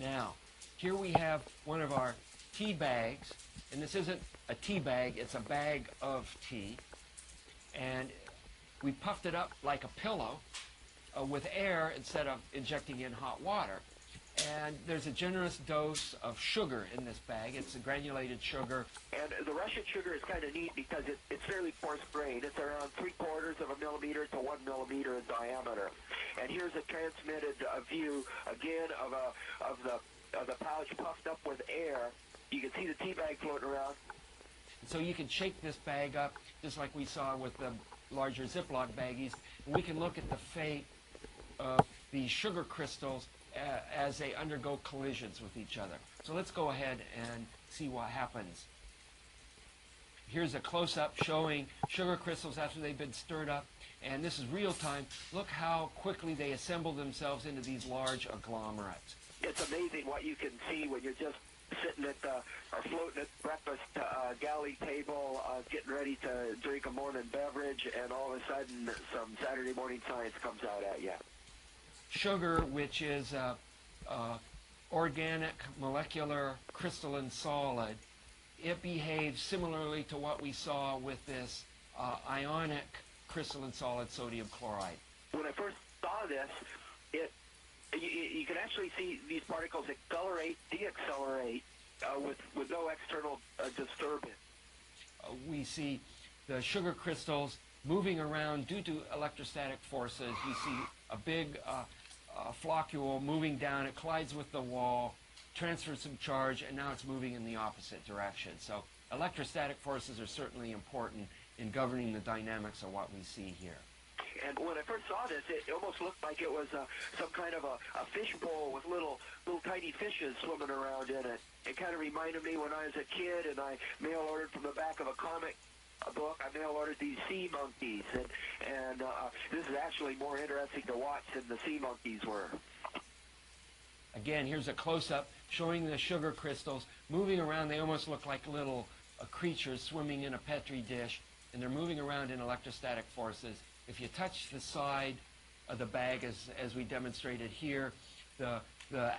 Now, here we have one of our tea bags, and this isn't a tea bag, it's a bag of tea, and we puffed it up like a pillow with air instead of injecting in hot water. And there's a generous dose of sugar in this bag. It's a granulated sugar. And the Russian sugar is kind of neat because it's fairly coarse grained. It's around 3/4 of a millimeter to 1 millimeter in diameter. And here's a transmitted view again of the pouch puffed up with air. You can see the tea bag floating around. So you can shake this bag up just like we saw with the larger Ziploc baggies. And we can look at the fate of the sugar crystals as they undergo collisions with each other. So let's go ahead and see what happens. Here's a close-up showing sugar crystals after they've been stirred up, and this is real time. Look how quickly they assemble themselves into these large agglomerates. It's amazing what you can see when you're just sitting at or floating at breakfast galley table, getting ready to drink a morning beverage, and all of a sudden some Saturday morning science comes out at you. Sugar, which is organic, molecular, crystalline solid, it behaves similarly to what we saw with this ionic crystalline solid sodium chloride. When I first saw this, you can actually see these particles accelerate, deaccelerate with no external disturbance. We see the sugar crystals moving around due to electrostatic forces. You see a big floccule moving down. It collides with the wall, transfers some charge, and now it's moving in the opposite direction. So electrostatic forces are certainly important in governing the dynamics of what we see here. And when I first saw this, it almost looked like it was some kind of a fish bowl with little tiny fishes swimming around in it. It kind of reminded me when I was a kid and I mail ordered from the back of a comic book, I mail ordered these sea monkeys, and this is actually more interesting to watch than the sea monkeys were. Again, here's a close-up showing the sugar crystals moving around. They almost look like little creatures swimming in a Petri dish, and they're moving around in electrostatic forces. If you touch the side of the bag, as we demonstrated here, the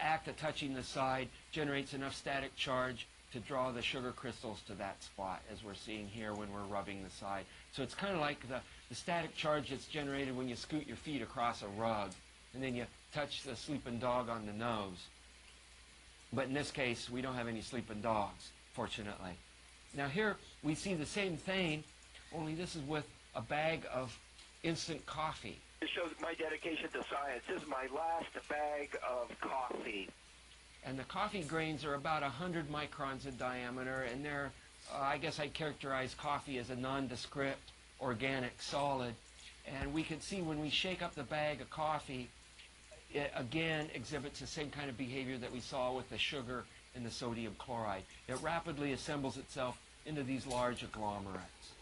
act of touching the side generates enough static charge to draw the sugar crystals to that spot, as we're seeing here when we're rubbing the side. So it's kind of like the static charge that's generated when you scoot your feet across a rug, and then you touch the sleeping dog on the nose. But in this case, we don't have any sleeping dogs, fortunately. Now here we see the same thing, only this is with a bag of instant coffee. This shows my dedication to science. This is my last bag of coffee. And the coffee grains are about 100 microns in diameter, and they're, I guess I'd characterize coffee as a nondescript organic solid. And we can see when we shake up the bag of coffee, it again exhibits the same kind of behavior that we saw with the sugar and the sodium chloride. It rapidly assembles itself into these large agglomerates.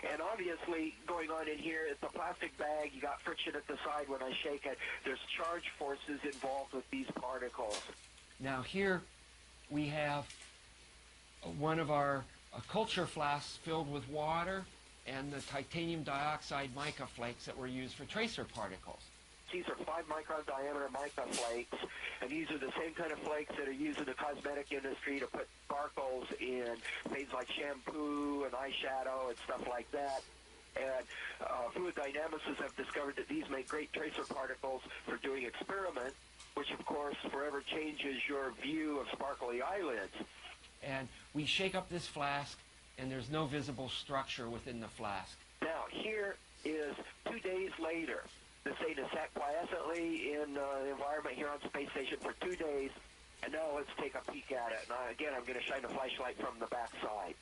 And obviously, going on in here, it's a plastic bag. You got friction at the side when I shake it. There's charge forces involved with these particles. Now here we have one of our culture flasks filled with water and the titanium dioxide mica flakes that were used for tracer particles. These are 5-micron diameter mica flakes, and these are the same kind of flakes that are used in the cosmetic industry to put sparkles in things like shampoo and eyeshadow and stuff like that. And fluid dynamicists have discovered that these make great tracer particles for doing experiments, which of course forever changes your view of sparkly eyelids. And we shake up this flask, and there's no visible structure within the flask. Now here is 2 days later. This thing has sat quiescently in the environment here on Space Station for 2 days, and now let's take a peek at it. And again, I'm going to shine a flashlight from the back side.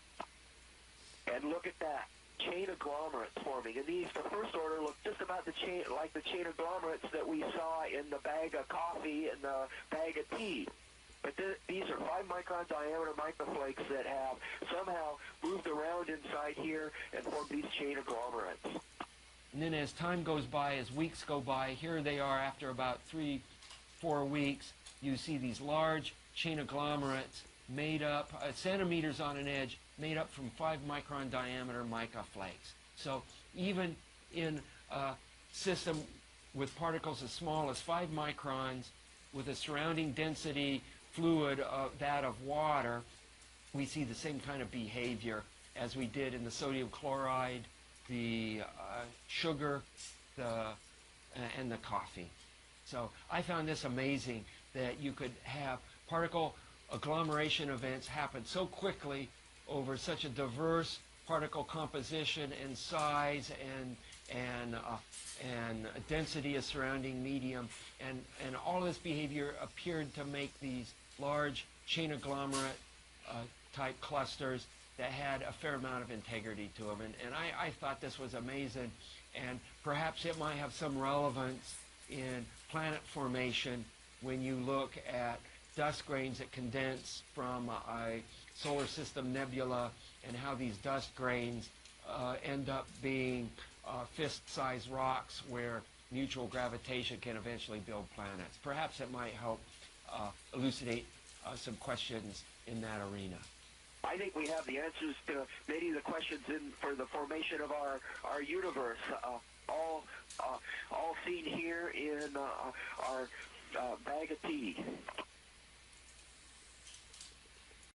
And look at that. Chain agglomerates forming. And these, the first order, look just about the chain, like the chain agglomerates that we saw in the bag of coffee and the bag of tea. But these are 5-micron diameter microflakes that have somehow moved around inside here and formed these chain agglomerates. And then as time goes by, as weeks go by, here they are after about 3-4 weeks, you see these large chain agglomerates made up, centimeters on an edge, made up from 5-micron diameter mica flakes. So even in a system with particles as small as 5 microns, with a surrounding density fluid of that of water, we see the same kind of behavior as we did in the sodium chloride, the sugar, and the coffee. So I found this amazing, that you could have particle agglomeration events happen so quickly over such a diverse particle composition and size and density of surrounding medium, and all this behavior appeared to make these large chain agglomerate type clusters that had a fair amount of integrity to them. And I thought this was amazing, and perhaps it might have some relevance in planet formation when you look at dust grains that condense from a solar system nebula, and how these dust grains end up being fist-sized rocks where mutual gravitation can eventually build planets. Perhaps it might help elucidate some questions in that arena. I think we have the answers to many of the questions for the formation of our universe, all seen here in our bag of tea.